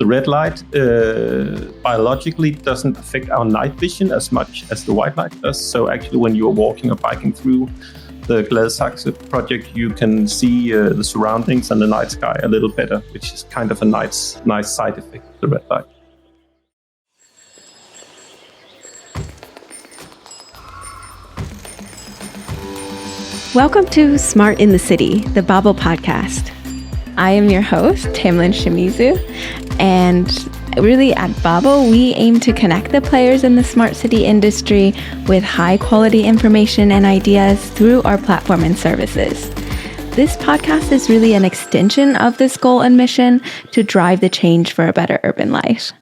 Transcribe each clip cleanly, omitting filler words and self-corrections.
The red light biologically doesn't affect our night vision as much as the white light does. So actually, when you're walking or biking through the Gladsaxe project, you can see the surroundings and the night sky a little better, which is kind of a nice side effect of the red light. Welcome to Smart in the City, the Babel podcast. I am your host, Tamlin Shimizu, and really at Babel, we aim to connect the players in the smart city industry with high quality information and ideas through our platform and services. This podcast is really an extension of this goal and mission to drive the change for a better urban life.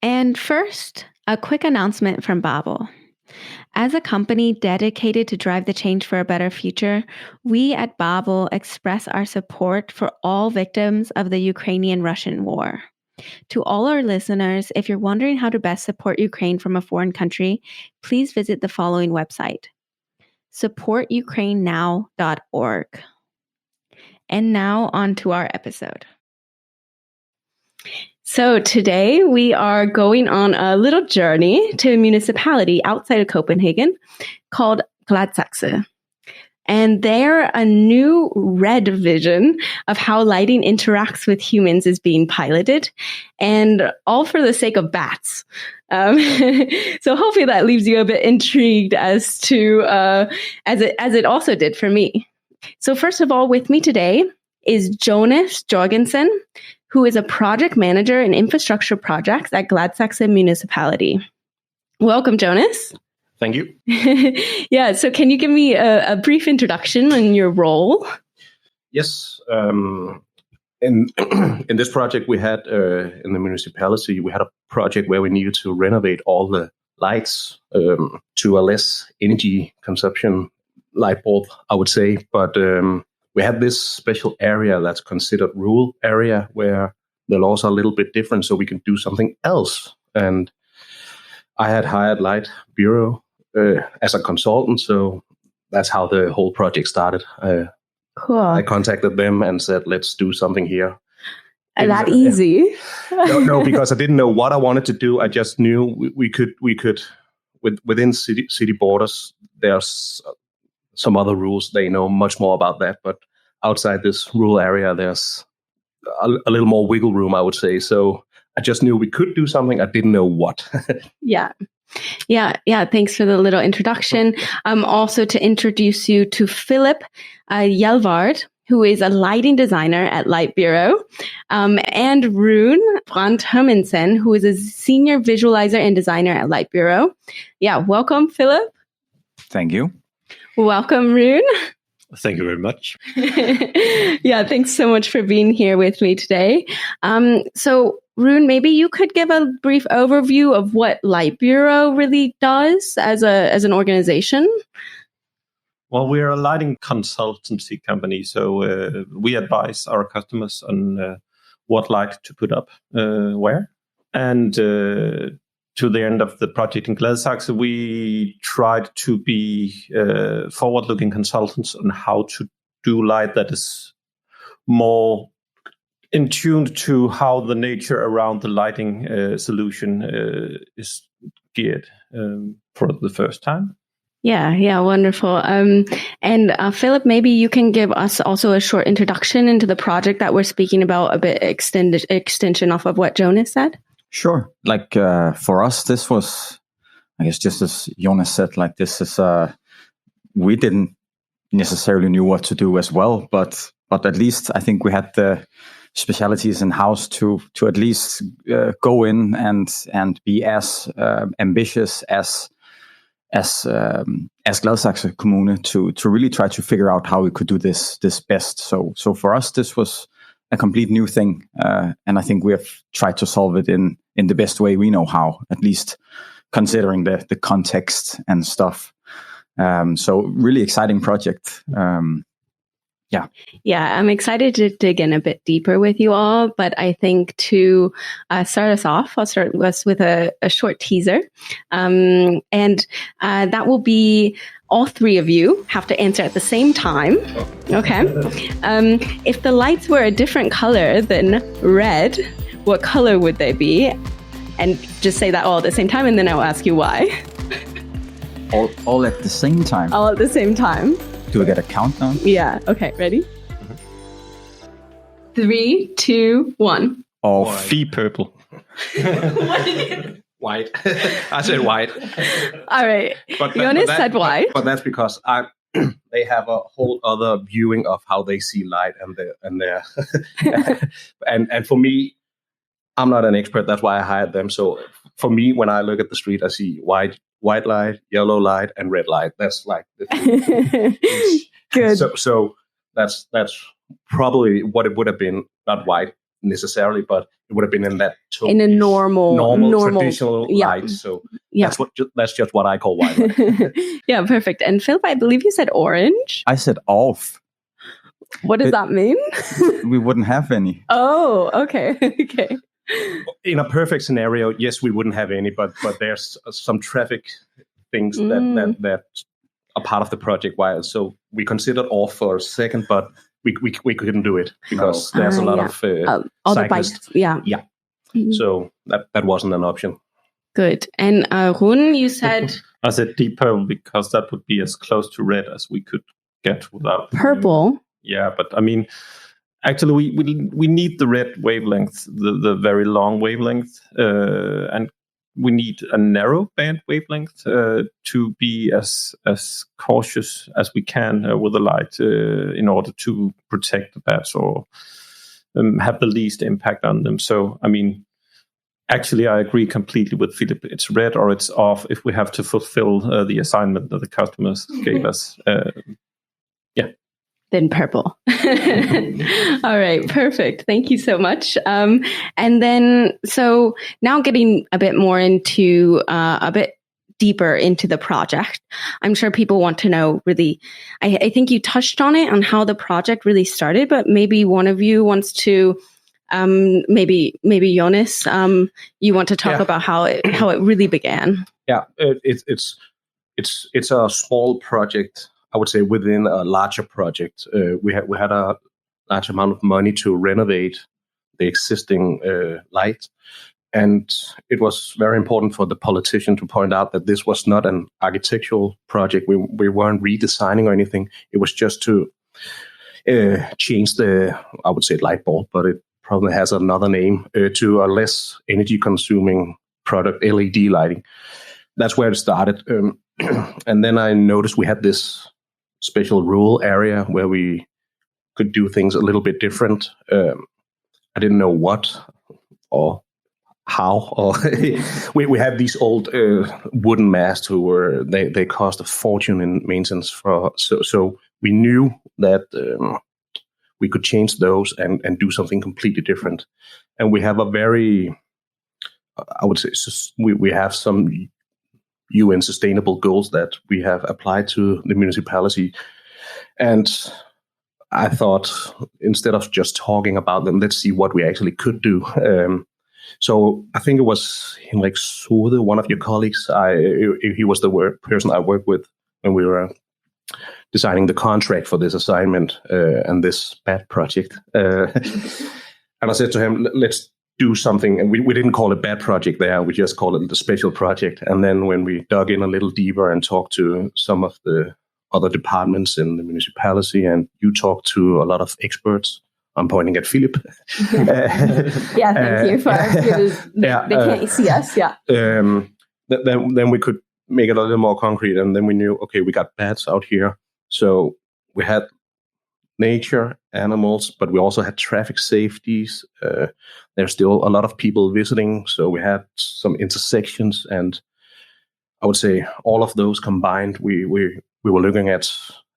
And first, a quick announcement from Babel. As a company dedicated to drive the change for a better future, we at Babel express our support for all victims of the Ukrainian-Russian war. To all our listeners, if you're wondering how to best support Ukraine from a foreign country, please visit the following website, supportukrainenow.org. And now on to our episode. So today we are going on a little journey to a municipality outside of Copenhagen called Gladsaxe. And there, a new red vision of how lighting interacts with humans is being piloted, and all for the sake of bats. So hopefully that leaves you a bit intrigued as to, as it also did for me. So first of all, with me today is Jonas Jorgensen, who is a project manager in infrastructure projects at Gladsaxe Municipality. Welcome, Jonas. Thank you. Yeah, so can you give me a brief introduction on your role? Yes. In this project we had in the municipality, we had a project where we needed to renovate all the lights to a less energy consumption light bulb, I would say. But we have this special area that's considered rural area where the laws are a little bit different, so we can do something else. And I had hired Light Bureau as a consultant, so that's how the whole project started. Cool. I contacted them and said, let's do something here. That easy? No, because I didn't know what I wanted to do. I just knew we could within city borders, there's some other rules. They know much more about that, but outside this rural area, there's a little more wiggle room, I would say. So I just knew we could do something. I didn't know what. Yeah. Thanks for the little introduction. Also to introduce you to Philip Jelvard, who is a lighting designer at Light Bureau, and Rune Brandt Hermansen, who is a senior visualizer and designer at Light Bureau. Yeah, welcome, Philip. Thank you. Welcome, Rune. Thank you very much. Yeah, thanks so much for being here with me today. So, Rune, maybe you could give a brief overview of what Light Bureau really does as an organization. Well, we're a lighting consultancy company, so we advise our customers on what light to put up where. And to the end of the project in Gladsaxe, we tried to be forward-looking consultants on how to do light that is more in tune to how the nature around the lighting solution is geared for the first time. Yeah, wonderful. And Philip, maybe you can give us also a short introduction into the project that we're speaking about, a bit extension off of what Jonas said. Sure. Like for us, this was, I guess, just as Jonas said, like this is, we didn't necessarily knew what to do as well, but at least I think we had the specialities in house to at least go in and be as ambitious as Gladsaxe Kommune to really try to figure out how we could do this best. So for us, this was a complete new thing, and I think we have tried to solve it in the best way we know how, at least considering the context and stuff. So really exciting project. Yeah, I'm excited to dig in a bit deeper with you all, but I think to start us off, I'll start us with a short teaser. And that will be all three of you have to answer at the same time. Okay. If the lights were a different color than red, what color would they be? And just say that all at the same time, and then I'll ask you why. All at the same time? All at the same time. Do we get a countdown? Yeah. Okay, ready? 3, 2, 1. All Fee purple. White. I said white. All right. Jonas said white. But that's because they have a whole other viewing of how they see light and their and for me, I'm not an expert. That's why I hired them. So for me, when I look at the street, I see white light, yellow light, and red light. That's like the Good. So that's probably what it would have been. Not white necessarily, but it would have been in that tone. In a normal traditional light. So that's just what I call white light. Yeah, perfect. And Philip, I believe you said orange. I said off. What does that mean? We wouldn't have any. Oh, okay. Okay. In a perfect scenario, yes, we wouldn't have any, but there's some traffic things that are part of the project. So we considered off for a second, but we couldn't do it because there's a lot of all cyclists. the bikes. Yeah. Mm-hmm. So that wasn't an option. Good. And Rune, you said I said deep purple because that would be as close to red as we could get without purple. Yeah, but I mean, actually, we need the red wavelength, the very long wavelength, and we need a narrow band wavelength to be as cautious as we can with the light in order to protect the bats or have the least impact on them. So, I mean, actually, I agree completely with Philip. It's red or it's off if we have to fulfill the assignment that the customers gave us. Then purple. All right, perfect. Thank you so much. And then, so now getting a bit more into, a bit deeper into the project, I'm sure people want to know really, I think you touched on it, on how the project really started, but maybe one of you wants to, maybe Jonas, you want to talk about how it really began. Yeah, it's a small project. I would say within a larger project, we had a large amount of money to renovate the existing light, and it was very important for the politician to point out that this was not an architectural project. We weren't redesigning or anything. It was just to change the, I would say, light bulb, but it probably has another name, to a less energy-consuming product, LED lighting. That's where it started, and then I noticed we had this special rural area where we could do things a little bit different. I didn't know what or how. Or we had these old wooden masts they cost a fortune in maintenance for. So we knew that we could change those and do something completely different. And we have a very, I would say, we have some UN sustainable goals that we have applied to the municipality. And I thought, instead of just talking about them, let's see what we actually could do. So I think it was Henrik Sode, one of your colleagues. He was the person I worked with when we were designing the contract for this assignment and this bad project. And I said to him, let's do something, and we didn't call it bad project there, we just called it the special project. And then when we dug in a little deeper and talked to some of the other departments in the municipality, and you talked to a lot of experts, I'm pointing at Philip. Yeah, thank you for they can't see us. Yeah. Then we could make it a little more concrete, and then we knew, okay, we got bats out here, so we had nature, animals, but we also had traffic safeties. There's still a lot of people visiting, so we had some intersections, and I would say all of those combined, we were looking at,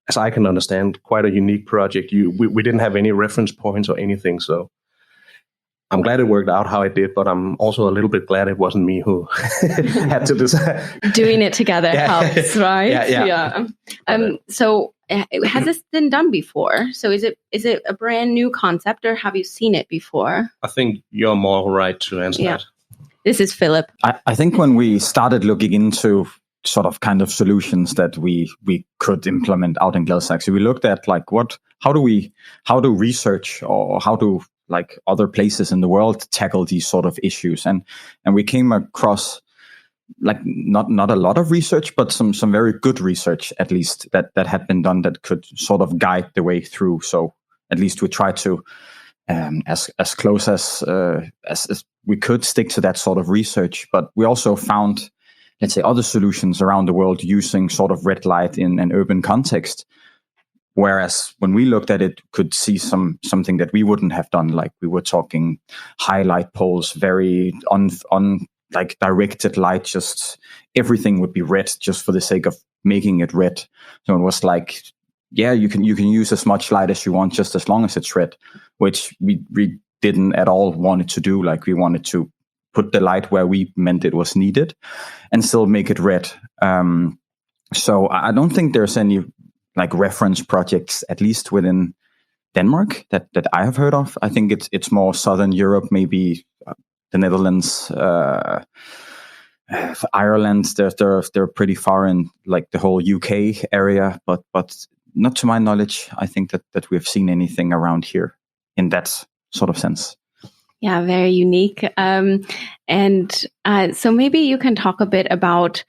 as I can understand, quite a unique project. We didn't have any reference points or anything, so I'm glad it worked out how it did, but I'm also a little bit glad it wasn't me who had to decide. Doing it together helps, right? Yeah. So has this been done before? So is it a brand new concept, or have you seen it before? I think you're more right to answer that. This is Philip. I think when we started looking into sort of kind of solutions that we could implement out in Gladsaxe. We looked at like how do research or how do like other places in the world tackle these sort of issues, and we came across like not a lot of research, but some very good research at least that had been done that could sort of guide the way through. So at least we tried to as close as we could stick to that sort of research, but we also found, let's say, other solutions around the world using sort of red light in an urban context. Whereas when we looked at it, could see something that we wouldn't have done. Like we were talking highlight poles, very on like directed light, just everything would be red just for the sake of making it red. So it was like, yeah, you can use as much light as you want, just as long as it's red, which we didn't at all wanted to do. Like we wanted to put the light where we meant it was needed and still make it red. So I don't think there's any like reference projects, at least within Denmark, that I have heard of. I think it's more Southern Europe, maybe the Netherlands, Ireland. They're pretty far in like the whole UK area, but not to my knowledge. I think that we've seen anything around here in that sort of sense. Yeah, very unique. So maybe you can talk a bit about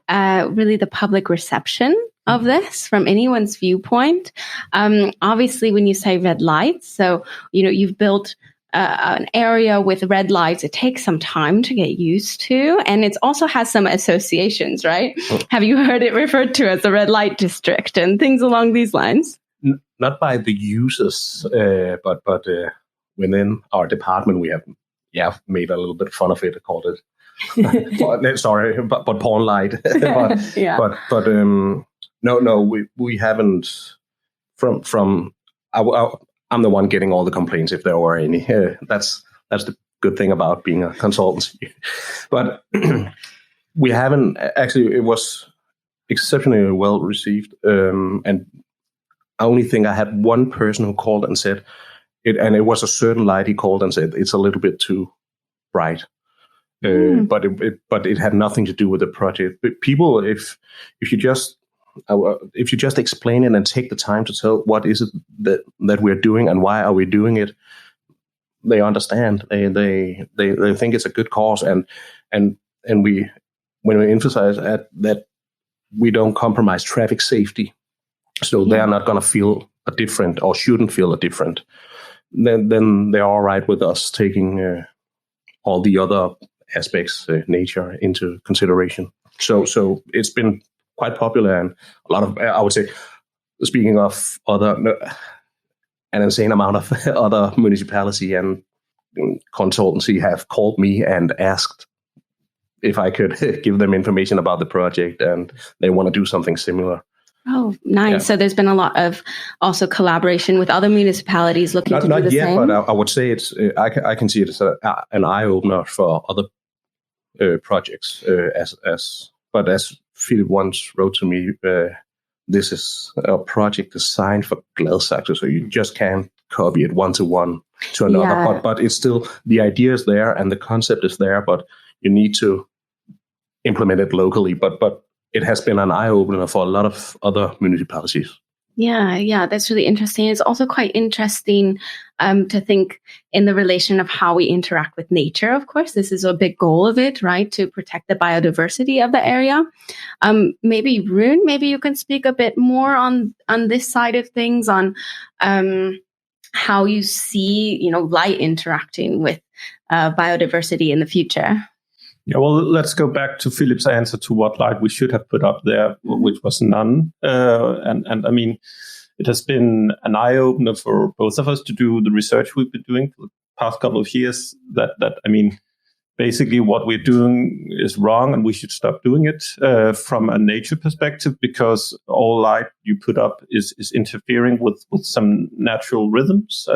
really the public reception of this from anyone's viewpoint. Obviously, when you say red lights, so you've built an area with red lights. It takes some time to get used to, and it also has some associations, right? Have you heard it referred to as a red light district and things along these lines? Not by the users, but within our department, we have made a little bit fun of it, called it. Sorry, but porn light. but no, we haven't. From I'm the one getting all the complaints if there were any. That's the good thing about being a consultancy. But we haven't actually. It was exceptionally well received, and I only think I had one person who called and said it, and it was a certain light. He called and said it's a little bit too bright, but it had nothing to do with the project. But people, if you just explain it and take the time to tell what is it that we're doing and why are we doing it, they understand. They think it's a good cause, and we, when we emphasize that we don't compromise traffic safety, so they are not going to feel a different or shouldn't feel a different. Then they're all right with us taking all the other aspects, nature, into consideration. So it's been quite popular, and a lot of, I would say, speaking of an insane amount of other municipality and consultancy have called me and asked if I could give them information about the project, and they want to do something similar. Oh, nice. Yeah. So there's been a lot of also collaboration with other municipalities looking to do the same. Not yet, but I would say it's. I can see it as an eye opener for other projects. But as Philip once wrote to me, this is a project designed for Gladsaxe, so you just can't copy it one-to-one to another. Yeah. But it's still, the idea is there and the concept is there, but you need to implement it locally. But it has been an eye-opener for a lot of other municipalities. Yeah, that's really interesting. It's also quite interesting to think in the relation of how we interact with nature. Of course, this is a big goal of it, right? To protect the biodiversity of the area. Maybe Rune, maybe you can speak a bit more on this side of things, on how you see, light interacting with biodiversity in the future. Yeah, well, let's go back to Philip's answer to what light we should have put up there, which was none. And I mean, it has been an eye-opener for both of us to do the research we've been doing for the past couple of years, that I mean, basically what we're doing is wrong and we should stop doing it from a nature perspective, because all light you put up is interfering with some natural rhythms.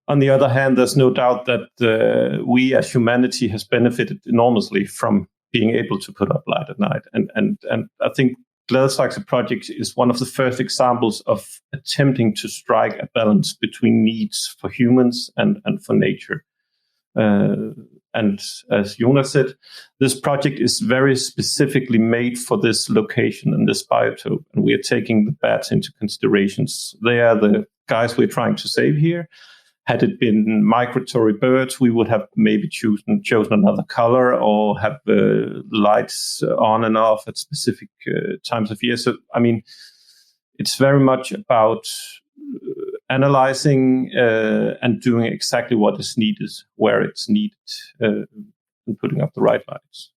On the other hand, there's no doubt that we as humanity has benefited enormously from being able to put up light at night. And I think Gladsaxe project is one of the first examples of attempting to strike a balance between needs for humans and for nature. And as Jonas said, this project is very specifically made for this location and this biotope. And we are taking the bats into considerations. They are the guys we're trying to save here. Had it been migratory birds, we would have maybe chosen another color or have lights on and off at specific times of year. So, I mean, it's very much about analyzing and doing exactly what is needed, where it's needed, and putting up the right lights.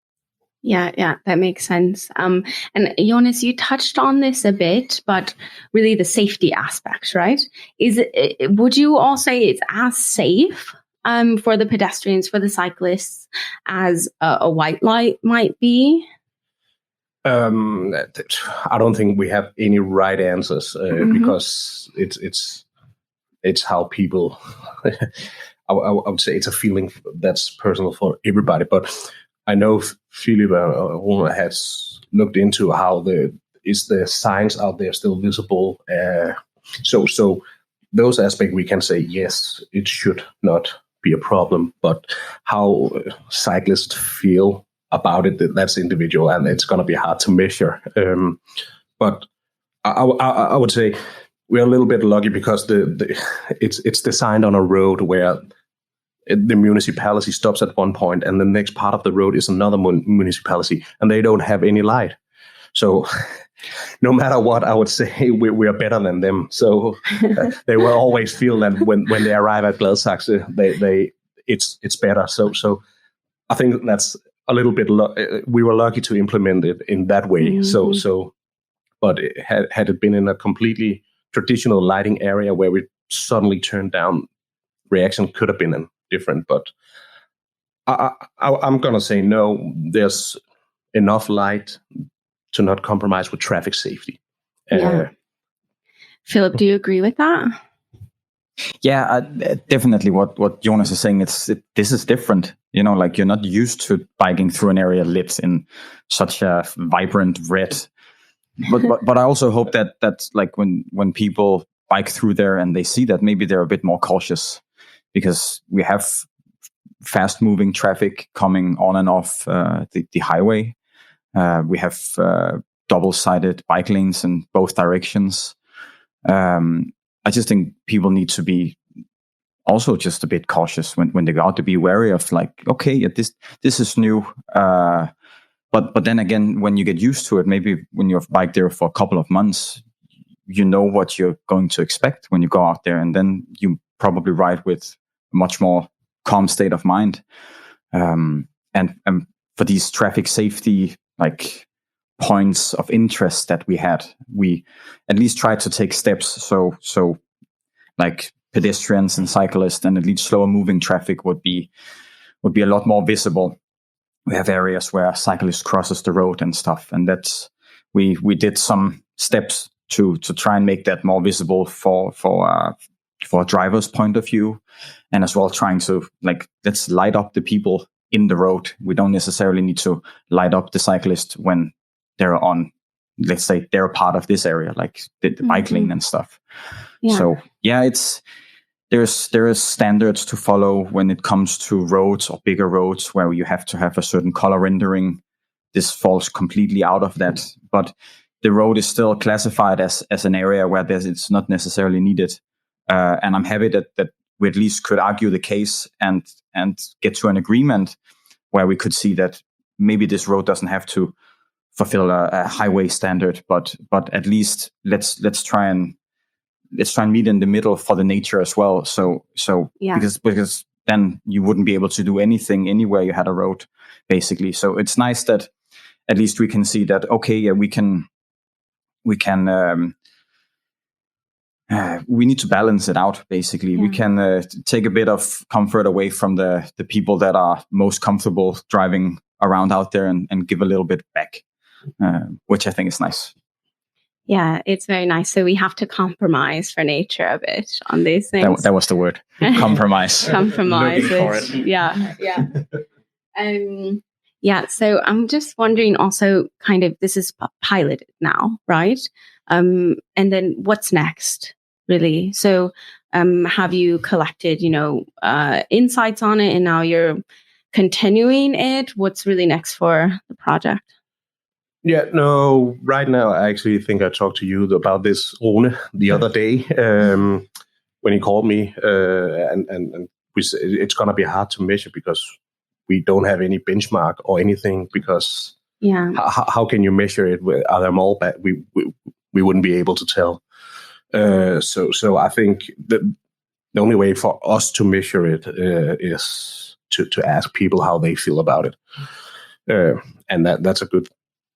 Yeah, that makes sense. And Jonas, you touched on this a bit, but really the safety aspects, right? Would you all say it's as safe for the pedestrians, for the cyclists, as a white light might be? I don't think we have any right answers because it's how people. I would say it's a feeling that's personal for everybody, but I know Philip has looked into how the signs out there still visible. So those aspects we can say yes, it should not be a problem. But how cyclists feel about it, that's individual, and it's going to be hard to measure. But I would say we're a little bit lucky because it's designed on a road where the municipality stops at one point and the next part of the road is another municipality and they don't have any light. So no matter what, I would say we are better than them. So they will always feel that when they arrive at Gladsaxe, it's better. So I think that's a little bit, we were lucky to implement it in that way. Mm-hmm. But had it been in a completely traditional lighting area where we suddenly turned down, reaction could have been different, but I'm going to say no, there's enough light to not compromise with traffic safety. Yeah. Philip, do you agree with that? Yeah, definitely what Jonas is saying, this is different. You know, like you're not used to biking through an area lit in such a vibrant red. But I also hope that like when people bike through there and they see that, maybe they're a bit more cautious, because we have fast moving traffic coming on and off the highway. We have double-sided bike lanes in both directions. I just think people need to be also just a bit cautious when they go out, to be wary of like, okay, this is new. But then again, when you get used to it, maybe when you've biked there for a couple of months, you know what you're going to expect when you go out there, and then you probably ride with a much more calm state of mind. And for these traffic safety like points of interest that we at least tried to take steps so like pedestrians and cyclists and at least slower moving traffic would be a lot more visible. We have areas where cyclists crosses the road and stuff, and that's we did some steps to try and make that more visible for a driver's point of view, and as well trying to like, let's light up the people in the road. We don't necessarily need to light up the cyclist when they're on, let's say they're part of this area, like the bike lane and stuff. Yeah. So yeah, there is standards to follow when it comes to roads or bigger roads where you have to have a certain color rendering. This falls completely out of that, but the road is still classified as an area where it's not necessarily needed. And I'm happy that we at least could argue the case and get to an agreement where we could see that maybe this road doesn't have to fulfill a highway standard, but at least let's try and meet in the middle for the nature as well. So yeah. because then you wouldn't be able to do anything anywhere you had a road, basically. So it's nice that at least we can see that, okay, yeah, we need to balance it out, basically. Yeah. We can take a bit of comfort away from the people that are most comfortable driving around out there and give a little bit back, which I think is nice. Yeah, it's very nice. So we have to compromise for nature a bit on these things. That was the word. Compromise. Compromise. Yeah. Yeah. So I'm just wondering also, kind of, this is piloted now, right? And then what's next, really? So have you collected, insights on it, and now you're continuing it? What's really next for the project? Yeah, no, right now, I actually think I talked to you about this, Rune, the other day when he called me. And we said it's going to be hard to measure because we don't have any benchmark or anything because how can you measure it? Are they all bad? We wouldn't be able to tell. So I think that the only way for us to measure it is to ask people how they feel about it. And that's a good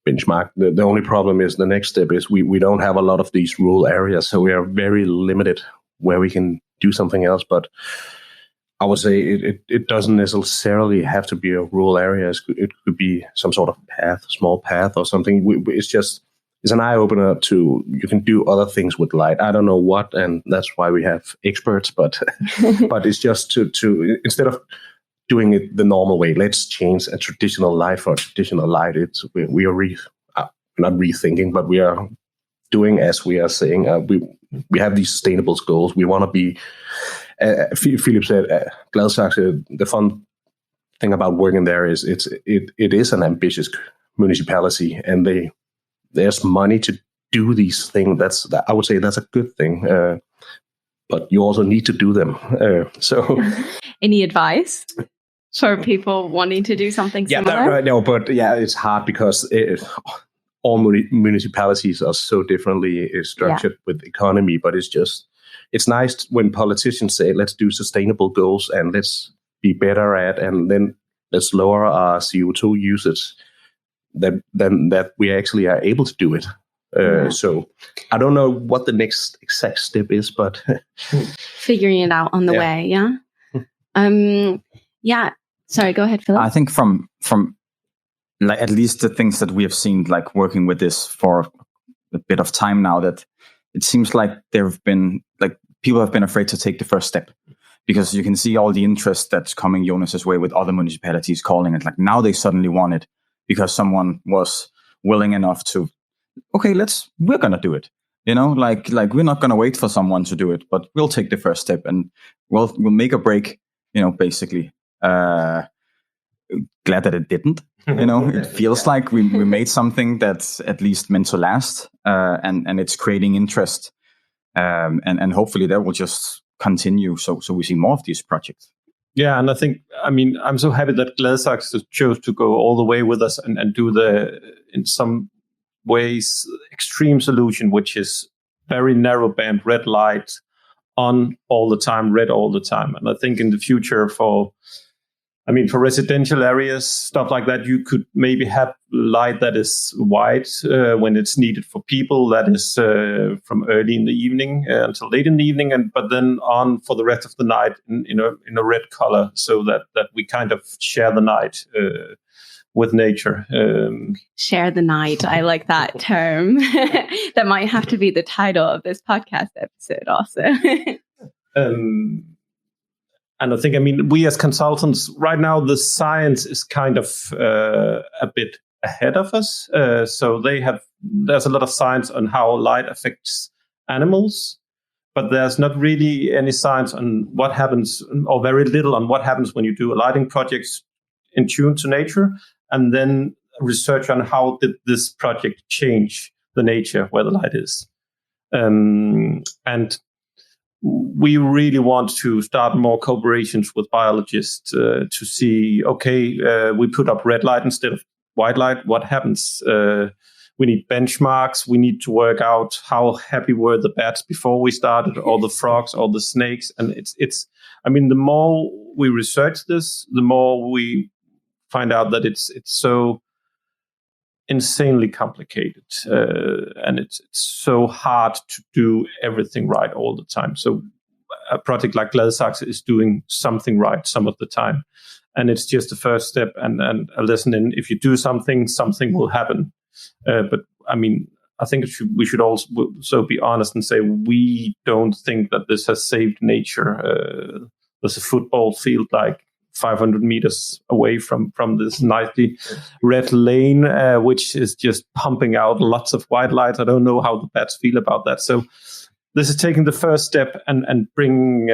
benchmark. The only problem is the next step is we don't have a lot of these rural areas, so we are very limited where we can do something else. But I would say it doesn't necessarily have to be a rural area. It could be some sort of path, small path or something. It's an eye-opener to, you can do other things with light. I don't know what, and that's why we have experts, but but it's just to instead of doing it the normal way, let's change a traditional light for a traditional light. We are not rethinking, but we are doing as we are saying. We have these sustainable goals. We want to be, Philip said, Gladsaxe, the fun thing about working there is it is an ambitious municipality, and there's money to do these things. I would say that's a good thing, but you also need to do them. So, any advice for people wanting to do something similar? It's hard because all municipalities are so differently structured with economy. But it's nice when politicians say, let's do sustainable goals and let's be better at, and then let's lower our CO2 usage. Then that we actually are able to do it. So I don't know what the next exact step is, but figuring it out on the way. Yeah. Sorry, go ahead, Philip. I think from like at least the things that we have seen, like working with this for a bit of time now, that it seems like people have been afraid to take the first step, because you can see all the interest that's coming Jonas's way with other municipalities calling it. Like now they suddenly want it because someone was willing enough to, okay, we're going to do it. Like we're not going to wait for someone to do it, but we'll take the first step and we'll make a break, basically. Glad that it didn't. It feels like we made something that's at least meant to last, and it's creating interest, and hopefully that will just continue. So we see more of these projects. Yeah, and I'm so happy that Gladsaxe chose to go all the way with us and do in some ways, extreme solution, which is very narrow band red light on all the time, red all the time. And I think in the future for residential areas, stuff like that, you could maybe have light that is white when it's needed for people. That is from early in the evening until late in the evening, but then on for the rest of the night in a red color, so that we kind of share the night with nature. Share the night. I like that term. That might have to be the title of this podcast episode also. And I think, we as consultants, right now, the science is kind of a bit ahead of us. So there's a lot of science on how light affects animals, but there's not really any science on what happens, or very little on what happens when you do a lighting project in tune to nature, and then research on how did this project change the nature where the light is. And we really want to start more collaborations with biologists to see, we put up red light instead of white light. What happens? We need benchmarks. We need to work out how happy were the bats before we started, or the frogs, or the snakes. And the more we research this, the more we find out that it's so insanely complicated, and it's so hard to do everything right all the time. So a project like Gladsaxe is doing something right some of the time, and it's just the first step and a lesson in, if you do something will happen. But I think we should also be honest and say we don't think that this has saved nature. There's a football field like 500 meters away from this nicely red lane, which is just pumping out lots of white light. I don't know how the bats feel about that. So this is taking the first step and bringing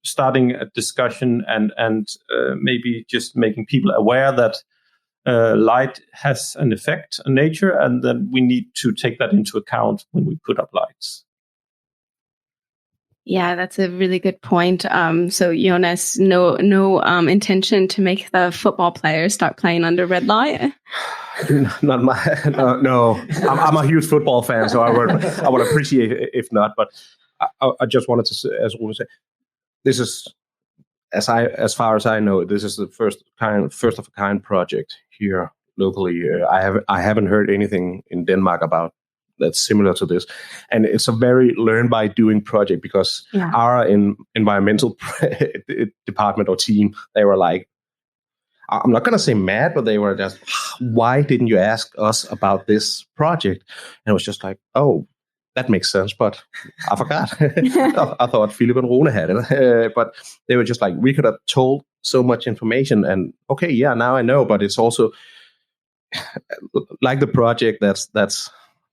starting a discussion and maybe just making people aware that light has an effect on nature, and then we need to take that into account when we put up lights. Yeah, that's a really good point. So Jonas, no intention to make the football players start playing under red light? Not my no. I'm a huge football fan, so I would appreciate it if not. But I just wanted to say, as Rune said, this is as far as I know, this is the first of a kind project here locally. I haven't heard anything in Denmark about that's similar to this, and it's a very learn by doing project, because our environmental department or team, they were like, I'm not going to say mad, but they were just, why didn't you ask us about this project? And it was just like, oh, that makes sense, but I forgot. I thought Philip and Rune had it. But they were just like, we could have told so much information, and okay, yeah, now I know. But it's also like the project that's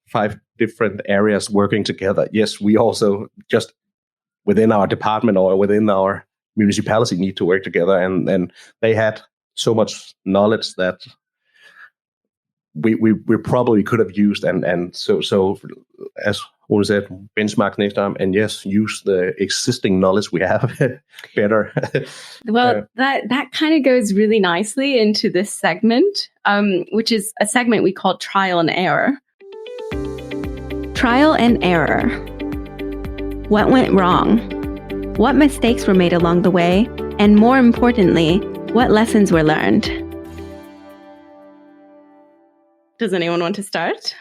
5 different areas working together. Yes, we also just within our department or within our municipality need to work together, and they had so much knowledge that we probably could have used, and so as Rune said, benchmark next time, and yes, use the existing knowledge we have better. Well, that kind of goes really nicely into this segment, which is a segment we call Trial and Error. Trial and error. What went wrong? What mistakes were made along the way? And more importantly, what lessons were learned? Does anyone want to start?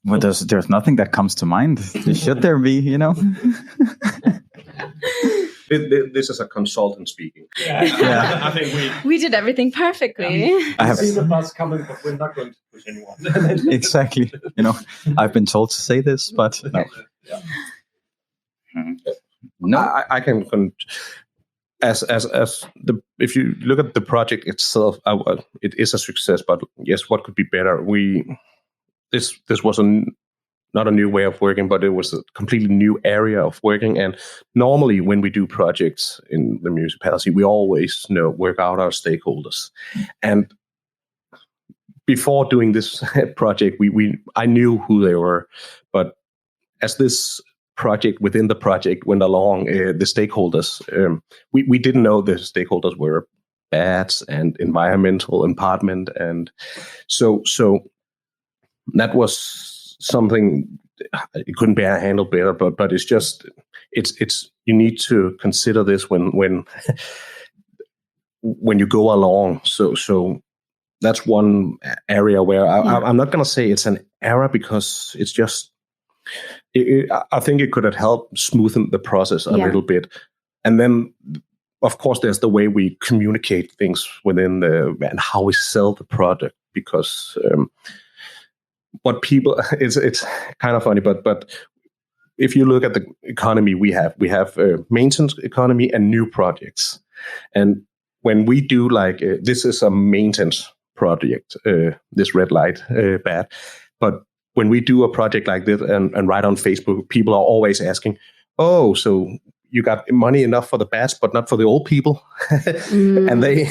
Well, there's nothing that comes to mind. Should there be, This is a consultant speaking. Yeah. I think we did everything perfectly. I have seen the bus coming, but we're not going to push anyone. Exactly. I've been told to say this, but no. Yeah. No, I can. As if you look at the project itself, it is a success. But yes, what could be better? This was not a new way of working, but it was a completely new area of working. And normally, when we do projects in the municipality, we always work out our stakeholders. And before doing this project, I knew who they were, but as this project within the project went along, the stakeholders, we didn't know the stakeholders were bats and environmental department, and so that was something. It couldn't be handled better, but it's just it's you need to consider this when you go along. So that's one area where I'm not going to say it's an error, because it's just. I think it could have helped smoothen the process a little bit. And then, of course, there's the way we communicate things within and how we sell the product, because what people, it's kind of funny, but if you look at the economy we have maintenance economy and new projects. And when we do this is a maintenance project, this red light bat, but when we do a project like this and write on Facebook, people are always asking, oh, so you got money enough for the bats, but not for the old people. And the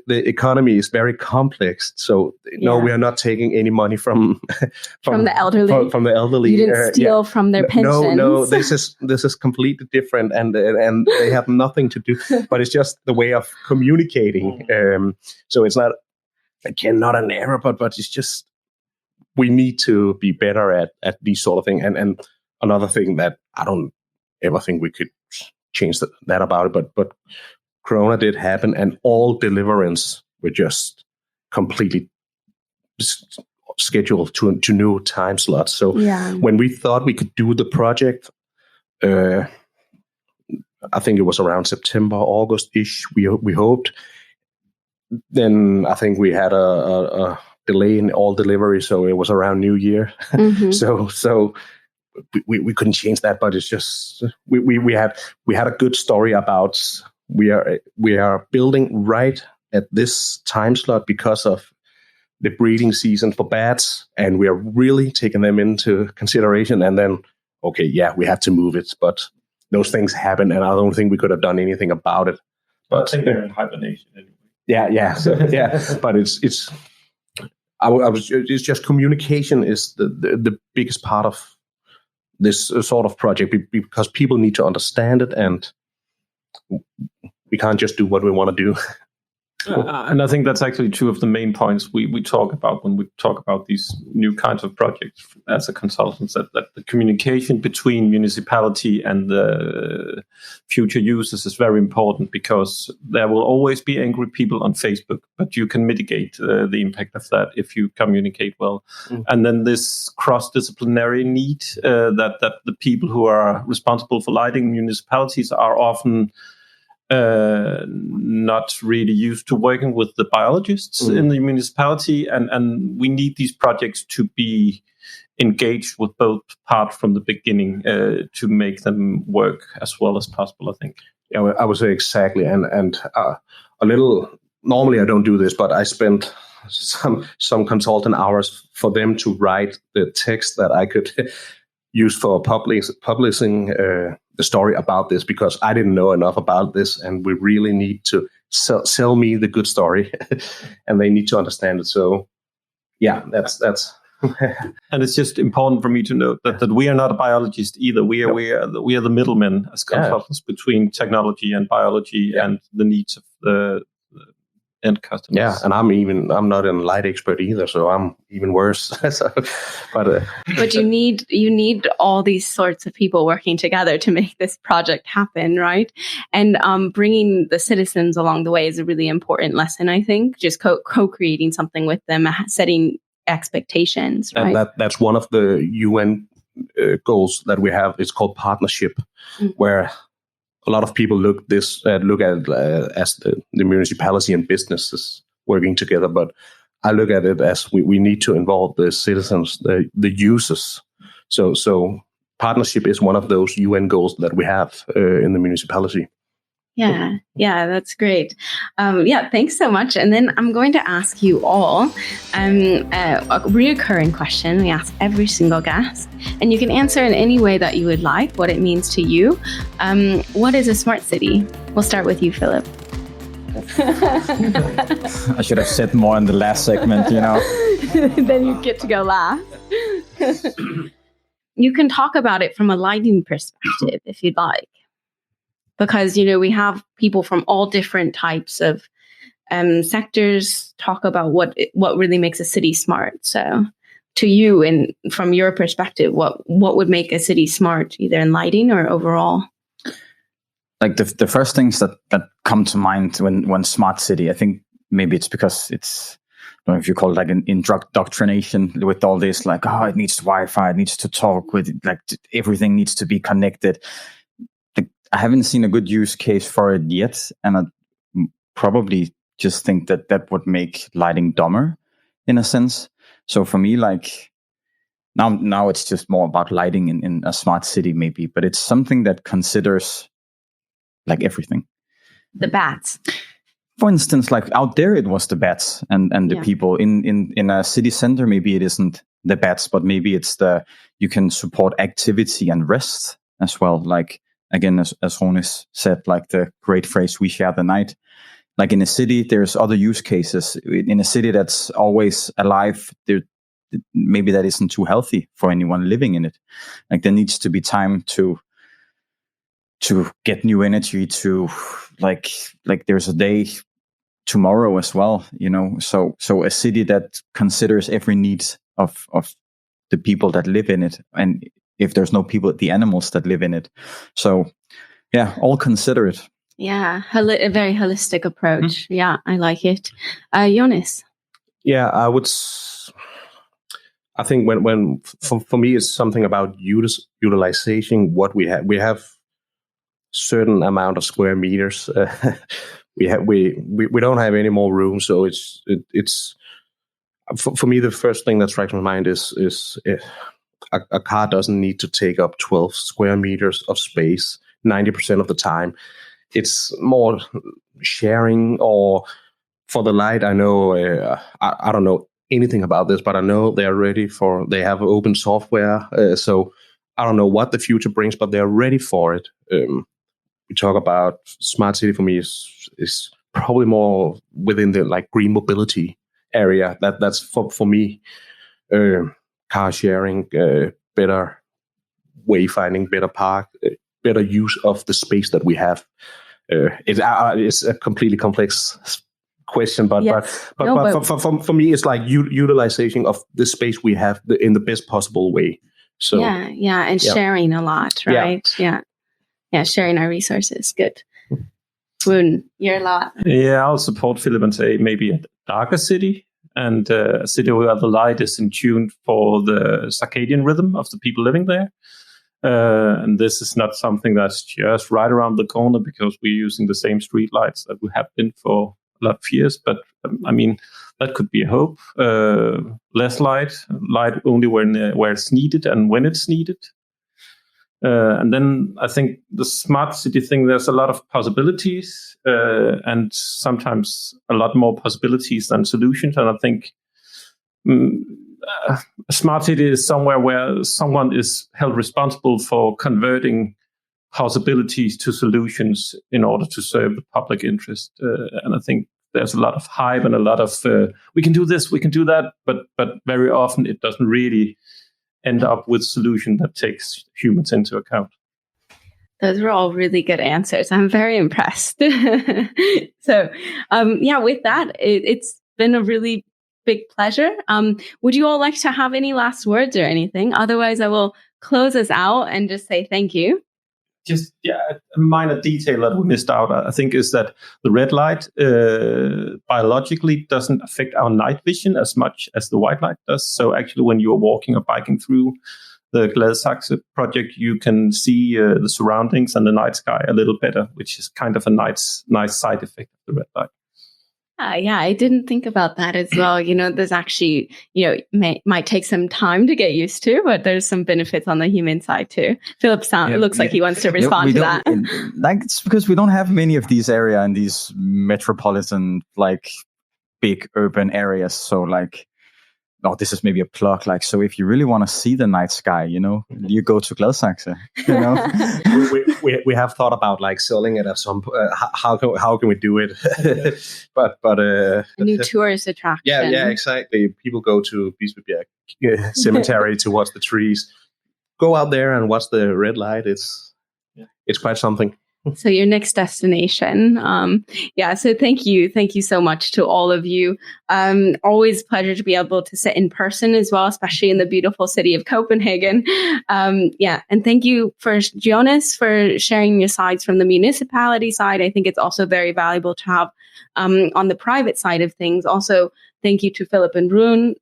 economy is very complex. So no, we are not taking any money from the elderly. From the elderly, you didn't steal from their pensions. No, this is completely different, and they have nothing to do. But it's just the way of communicating. So it's not, again, not an error, but it's just. We need to be better at these sort of things. And another thing that I don't ever think we could change that about it, but Corona did happen, and all deliverance were just completely scheduled to new time slots. So when we thought we could do the project, I think it was around September, August-ish, we hoped. Then I think we had a delay in all deliveries, so it was around New Year. Mm-hmm. So we couldn't change that, but it's just we had a good story about we are building right at this time slot because of the breeding season for bats, and we are really taking them into consideration. And then, okay, yeah, we have to move it, but those things happen, and I don't think we could have done anything about it. But I think they're in hibernation anyway. Yeah. So, but it's just communication is the biggest part of this sort of project, because people need to understand it, and we can't just do what we want to do. And I think that's actually two of the main points we talk about when we talk about these new kinds of projects as a consultant, that the communication between municipality and the future users is very important, because there will always be angry people on Facebook, but you can mitigate the impact of that if you communicate well. And then this cross-disciplinary need that the people who are responsible for lighting municipalities are often not really used to working with the biologists in the municipality, and we need these projects to be engaged with both parts from the beginning to make them work as well as possible, I think. Yeah, I would say exactly, and a little. Normally, I don't do this, but I spent some consultant hours for them to write the text that I could use for publishing the story about this, because I didn't know enough about this, and we really need to sell me the good story, and they need to understand it. So, yeah, that's. And it's just important for me to note that we are not a biologist either. We are the middlemen as consultants between technology and biology and the needs of the end customers. Yeah, and I'm not a light expert either, so I'm even worse. But you need all these sorts of people working together to make this project happen, right? And bringing the citizens along the way is a really important lesson, I think. Just co-creating something with them, setting expectations, right? And that's one of the UN goals that we have. It's called partnership, where a lot of people look at it as the municipality and businesses working together, but I look at it as we need to involve the citizens, the users. So partnership is one of those UN goals that we have in the municipality. Yeah, that's great. Thanks so much. And then I'm going to ask you all a recurring question we ask every single guest, and you can answer in any way that you would like, what it means to you. What is a smart city? We'll start with you, Philip. I should have said more in the last segment, Then you get to go last. You can talk about it from a lighting perspective if you'd like. Because, we have people from all different types of sectors talk about what really makes a city smart. So to you, and from your perspective, what would make a city smart, either in lighting or overall? Like the first things that come to mind when smart city, I think maybe it's because it's, I don't know if you call it like an indoctrination with all this, like, it needs Wi-Fi, it needs to talk with, like, everything needs to be connected. I haven't seen a good use case for it yet, and I probably just think that would make lighting dumber in a sense. So for me, like now it's just more about lighting in a smart city maybe, but it's something that considers like everything. The bats. For instance, like out there it was the bats and the people in a city center. Maybe it isn't the bats, but maybe it's you can support activity and rest as well. Like, again, as Ronis said, like the great phrase, we share the night. Like in a city, there's other use cases. In a city that's always alive, maybe that isn't too healthy for anyone living in it. Like there needs to be time to get new energy, to like there's a day tomorrow as well, So a city that considers every need of the people that live in it, and if there's no people, the animals that live in it. So, yeah, all consider it. Yeah, a very holistic approach. Mm-hmm. Yeah, I like it. Jonas? Yeah, I think when for me, it's something about utilization. What we have certain amount of square meters. We don't have any more room, so it's for me the first thing that strikes my mind is a car doesn't need to take up 12 square meters of space 90% of the time. It's more sharing, or for the light. I know I don't know anything about this, but I know they have open software. So I don't know what the future brings, but they're ready for it. We talk about smart city. For me is probably more within the like green mobility area. That's for me, car sharing, better wayfinding, better park, better use of the space that we have. It's a completely complex question, but for me, it's like utilization of the space we have in the best possible way. So and sharing a lot, right? Yeah, sharing our resources. Good. Woon, you're a lot. Yeah, I'll support Philip and say maybe a darker city, and a city where the light is in tune for the circadian rhythm of the people living there. And this is not something that's just right around the corner because we're using the same street lights that we have been for a lot of years. But I mean, that could be a hope. Less light only where it's needed and when it's needed. And then I think the smart city thing, there's a lot of possibilities and sometimes a lot more possibilities than solutions. And I think a smart city is somewhere where someone is held responsible for converting possibilities to solutions in order to serve the public interest. And I think there's a lot of hype and a lot of we can do this, we can do that, but very often it doesn't really end up with a solution that takes humans into account. Those were all really good answers. I'm very impressed. So, with that, it's been a really big pleasure. Would you all like to have any last words or anything? Otherwise, I will close us out and just say thank you. Just a minor detail that we missed out, I think, is that the red light biologically doesn't affect our night vision as much as the white light does. So actually, when you're walking or biking through the Gladsaxe project, you can see the surroundings and the night sky a little better, which is kind of a nice side effect of the red light. I didn't think about that as well. There's actually, might take some time to get used to, but there's some benefits on the human side too. Philip it looks like he wants to respond to that. It's because we don't have many of these areas in these metropolitan, like big urban areas. So this is maybe a plug. So if you really want to see the night sky, you go to Gladsaxe. We have thought about selling it at some. How can we do it? but a new tourist attraction. Yeah, exactly. People go to Bispebjerg Cemetery to watch the trees. Go out there and watch the red light. It's quite something. So your next destination. So thank you so much to all of you. Always a pleasure to be able to sit in person as well, especially in the beautiful city of Copenhagen. And thank you for Jonas for sharing your sides from the municipality side. I think it's also very valuable to have on the private side of things. Also, thank you to Philip and Rune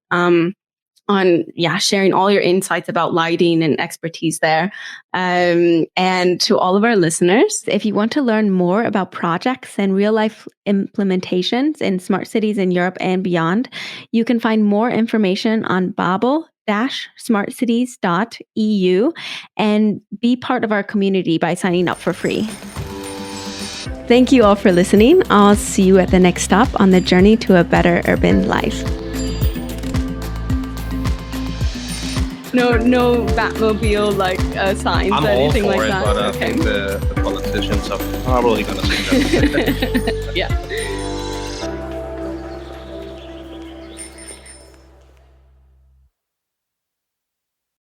on sharing all your insights about lighting and expertise there. And to all of our listeners, if you want to learn more about projects and real life implementations in smart cities in Europe and beyond, you can find more information on babel-smartcities.eu and be part of our community by signing up for free. Thank you all for listening. I'll see you at the next stop on the journey to a better urban life. No Batmobile signs or anything like that. But I think the politicians are probably going to say that. Yeah.